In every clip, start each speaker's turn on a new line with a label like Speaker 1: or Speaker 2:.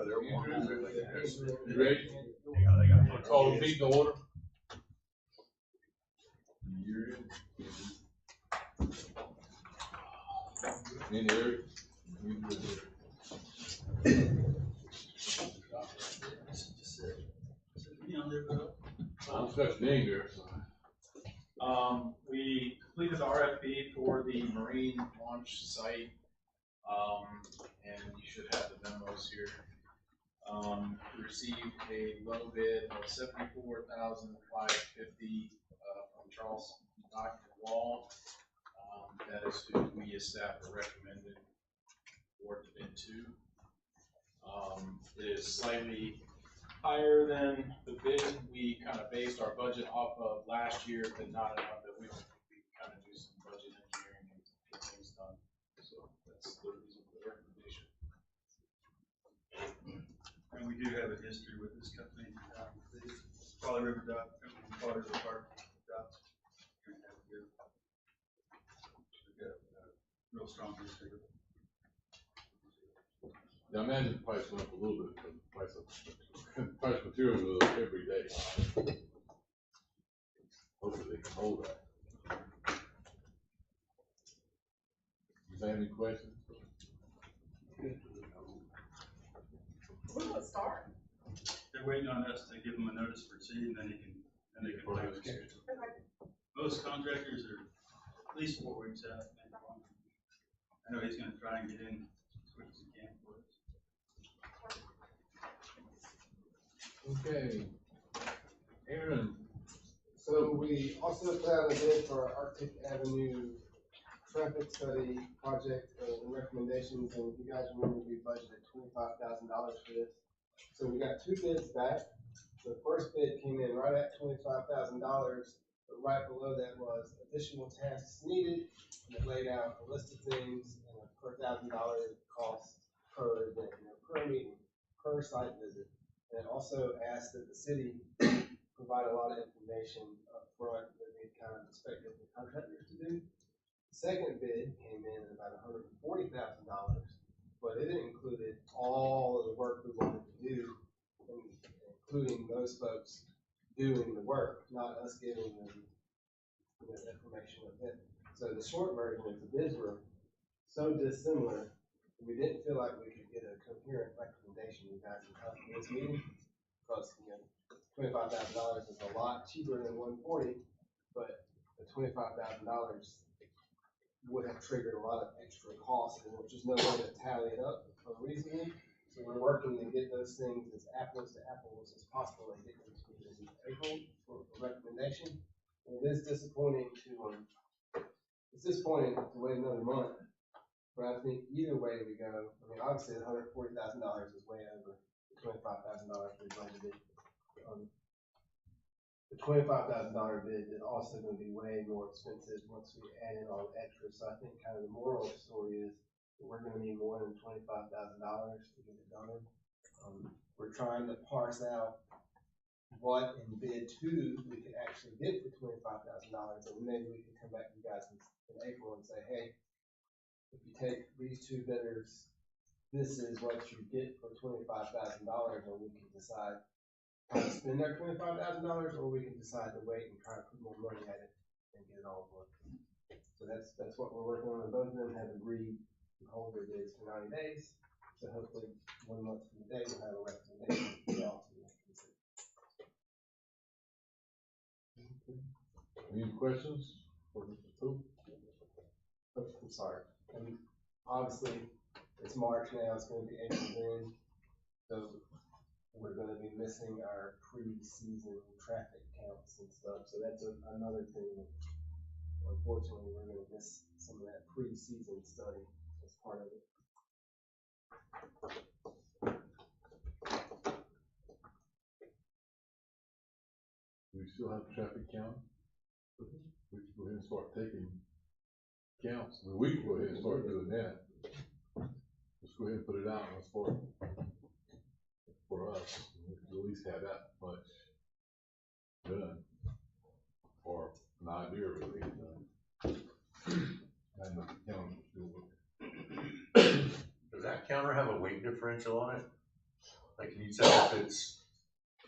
Speaker 1: You ready? Call the meeting to order. In here. I'm such name there.
Speaker 2: We completed the RFP for the marine launch site, and you should have the memos here. We received a low bid of $74,550 from Charles Dr. Wall. That is who we as staff are recommended for the bid to. It is slightly higher than the bid. We kind of based our budget off of last year, but not enough that we kind of do some budget engineering and get things done. So that's the reason for the recommendation.
Speaker 3: And we do have a history with this company. The Folly River Dock Company, Folly River Park Dock. We've got a real strong history with it.
Speaker 1: Now, I imagine the price went up a little bit because the price of materials was up every day. Hopefully they can hold that. Does that have any questions?
Speaker 4: When will it start?
Speaker 3: They're waiting on us to give them a notice for C, and then they can play with it. Most contractors are at least 4 weeks out. I know he's going to try and get in as quick as he can for us.
Speaker 1: Okay. Aaron.
Speaker 5: So we also put out a bid for our Arctic Avenue traffic study project and recommendations, and if you guys remember, we budgeted $25,000 for this. So we got 2 bids back. The first bid came in right at $25,000, but right below that was additional tasks needed, and it laid out a list of things and a per $1,000 cost per event, per meeting, per site visit. And it also asked that the city provide a lot of information up front that we kind of expected the contractors to do. The second bid came in at about $140,000, but it included all of the work we wanted to do, including those folks doing the work, not us giving them information with it. So the short version is the bids were so dissimilar that we didn't feel like we could get a coherent recommendation you guys can come to this meeting, because $25,000 is a lot cheaper than $140, but the $25,000 would have triggered a lot of extra costs, and there's just no way to tally it up reasonably. So we're working to get those things as apples to apples as possible and get them to us in April for recommendation. And it is disappointing it's disappointing to wait another month, but I think either way we go, I mean, obviously the $140,000 is way over the $25,000 we budgeted. The $25,000 bid is also going to be way more expensive once we add in all the extras. So I think kind of the moral of the story is that we're going to need more than $25,000 to get it done. We're trying to parse out what in bid 2 we could actually get for $25,000, and maybe we can come back to you guys in April and say, hey, if you take these 2 bidders, this is what you get for $25,000, and we can decide how to spend our $25,000, or we can decide to wait and try to put more money at it and get it all booked. So that's what we're working on, and both of them have agreed to hold their bids for 90 days. So hopefully 1 month from today we'll have a recommendation for y'all to consider.
Speaker 1: Any questions for Mr. Pope?
Speaker 5: Oh, I'm sorry. And obviously it's March now, it's going to be April then, so we're going to be missing our pre-season traffic counts and stuff. So that's another thing that, unfortunately, we're going to miss some of that pre-season study as part of it.
Speaker 1: Do we still have traffic count? We can go ahead and start taking counts. I mean, we can go ahead and start doing that. Let's go ahead and put it out and start for us. We can at least have that much done, or an idea of it being done. And the county still working.
Speaker 6: Does that counter have a weight differential on it? Like, can you tell if it's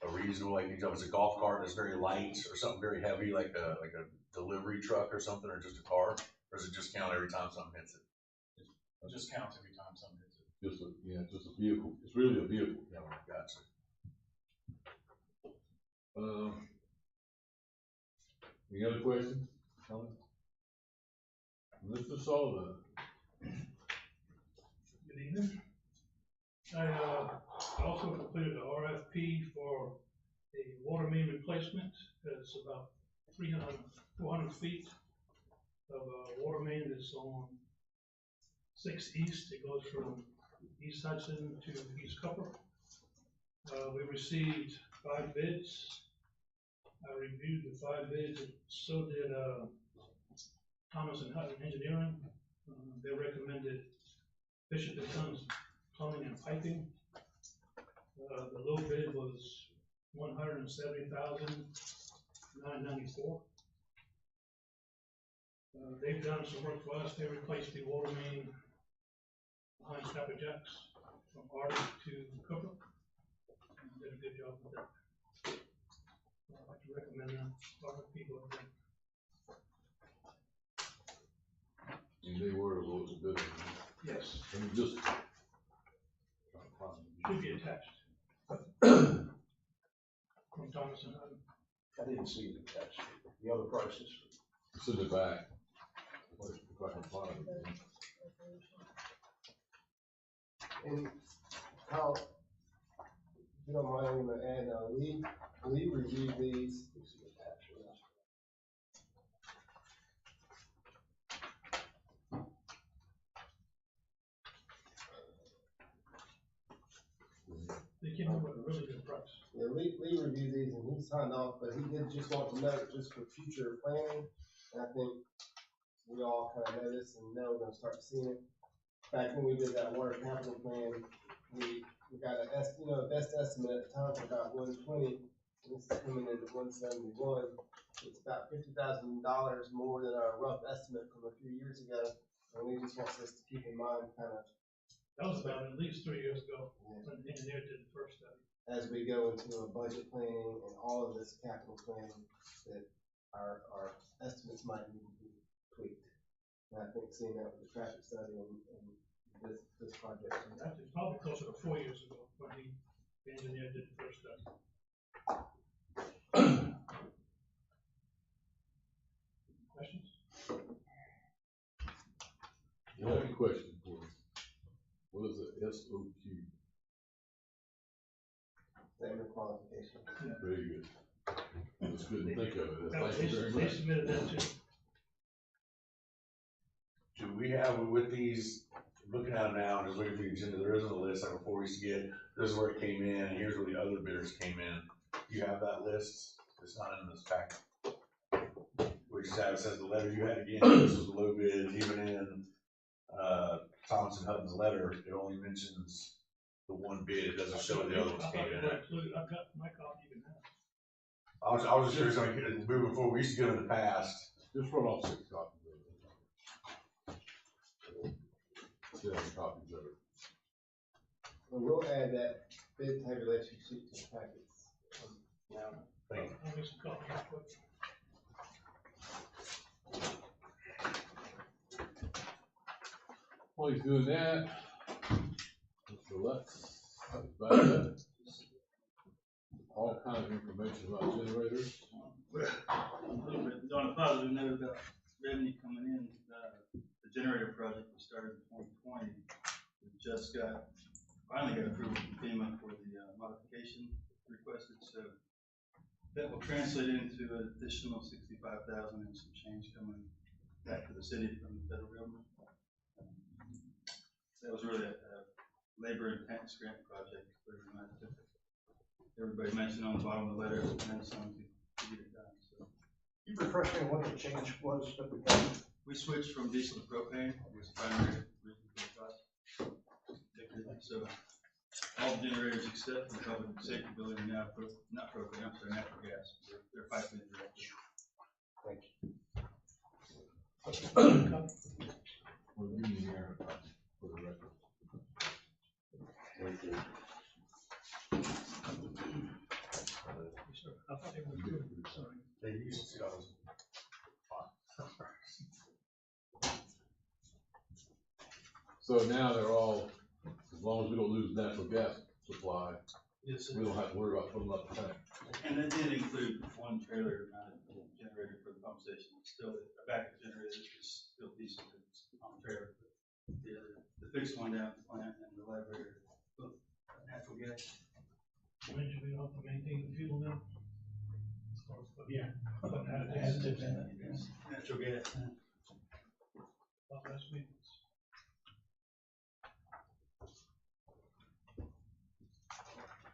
Speaker 6: a reasonable, like, can you tell if it's a golf cart that's very light or something very heavy, like a delivery truck or something, or just a car? Or does it just count every time something hits it?
Speaker 2: It just counts every time something hits it.
Speaker 1: Just a vehicle. It's really a vehicle.
Speaker 6: Yeah, gotcha.
Speaker 1: Any other questions? Comments? Mr. Sullivan.
Speaker 7: Good evening. I also completed the RFP for a water main replacement. It's about 400 feet of water main that's on 6 East. It goes from East Hudson to East Cupper. We received 5 bids. I reviewed the 5 bids, and so did Thomas and Hutton Engineering. They recommended Bishop and Sons Plumbing and Piping. The low bid was $170,994. They've done some work for us. They replaced the water main behind Scrapper Jacks from Arctic to Cooper. Did a good job with that. I'd like to recommend them. A lot of people have done.
Speaker 1: And they were the lowest bidder.
Speaker 7: Yes,
Speaker 1: Let me just try to find it.
Speaker 7: should be attached. From Thomas and Hutton.
Speaker 8: I didn't see it attached. The other prices.
Speaker 1: It's in the back. If I can find it.
Speaker 5: And how, if you don't mind, I'm gonna add, Lee reviewed these.
Speaker 7: They came up with a really good price.
Speaker 5: Yeah, Lee reviewed these and he signed off, but he did just want to note just for future planning. And I think we all kind of know this and know we're gonna start seeing it. Back when we did that water capital plan, we got a best estimate at the time for about 120. This is coming in at 171. It's about $50,000 more than our rough estimate from a few years ago. And we just want us to keep in mind kind of
Speaker 7: That was about at least 3 years ago when the engineer did the first study.
Speaker 5: as we go into a budget planning and all of this capital planning, that our estimates might need to be tweaked. And I think seeing that with the traffic study and this project.
Speaker 7: Actually, it's probably closer to 4 years ago when the engineer did the first study. Questions?
Speaker 1: You have any questions for us? What is a SOQ?
Speaker 5: Standard qualification.
Speaker 1: Very good. It's good to think of it.
Speaker 7: That was-
Speaker 1: Thank you very
Speaker 7: They
Speaker 1: much.
Speaker 7: submitted that too.
Speaker 6: Do we have, with these, looking at them now, and just looking through the agenda, there isn't a list like before we used to get, this is where it came in, and here's where the other bidders came in. Do you have that list? It's not in this packet. Which says the letter you had again, this was the low bid, and even in, Thomas and Hutton's letter, it only mentions the one bid, it doesn't show the other ones came in at.
Speaker 7: I've got my copy even now.
Speaker 6: I was just curious, I mean, moving forward, we used to get them in the past.
Speaker 1: Just run off 6 copies of it. 7 copies of it.
Speaker 5: We'll add that bid tabulation sheet to the packets. Now,
Speaker 6: Thank you.
Speaker 7: I'll make some copies quick.
Speaker 1: While he's doing that, Mr. Lutz is back up. All kinds of information about generators.
Speaker 3: A little bit on a positive note about revenue coming in, the generator project we started in 2020, we just finally got approval from FEMA for the modification requested, so that will translate into an additional $65,000 and some change coming back to the city from the federal government. That was really a labor intense grant project, pretty much. Everybody mentioned on the bottom of the letter, and some to get it done, so.
Speaker 8: You refresh me on what the change was that we got?
Speaker 3: We switched from diesel to propane, was the primary reason for the cost. So, all the generators except for the public safety building now, not propane, I'm sorry, natural gas, they're piped in directly.
Speaker 1: We'll give you the air for the record. So now they're all, as long as we don't lose natural gas supply,
Speaker 3: Yes,
Speaker 1: we don't have to worry about filling up the tank.
Speaker 3: And that did include one trailer mounted generator for the pump station. Still, a backup generator is still decent on the trailer. The fixed one down at the plant and the elevator, both natural gas.
Speaker 7: When should we have to maintain the fuel now? As far as putting-
Speaker 8: Yeah.
Speaker 7: putting additives
Speaker 8: Additives
Speaker 7: in.
Speaker 8: in it.
Speaker 3: Natural gas.
Speaker 7: Lot less maintenance.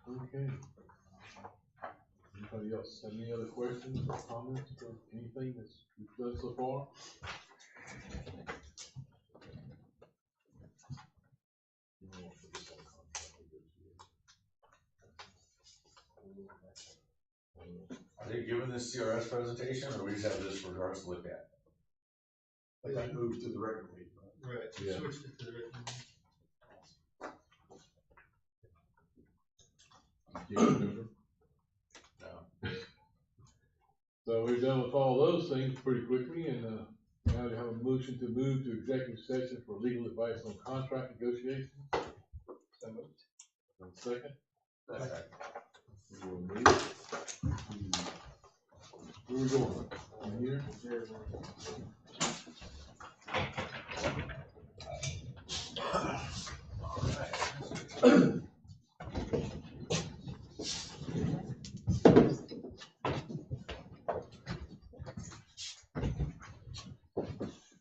Speaker 1: Okay. Anybody else have any other questions or comments or anything that's we've done so far?
Speaker 6: Are they giving this CRS presentation, or we just have this for us to look at?
Speaker 8: They got moved to the regular meeting, right?
Speaker 3: Right.
Speaker 1: Yeah.
Speaker 3: Switched it to the regular.
Speaker 1: You can't remember?
Speaker 6: No.
Speaker 1: So we're done with all those things pretty quickly, and, now we have a motion to move to executive session for legal advice on contract negotiations.
Speaker 5: So moved.
Speaker 1: And second,
Speaker 6: Okay.
Speaker 1: we will meet. Where we going? In here?
Speaker 8: All right.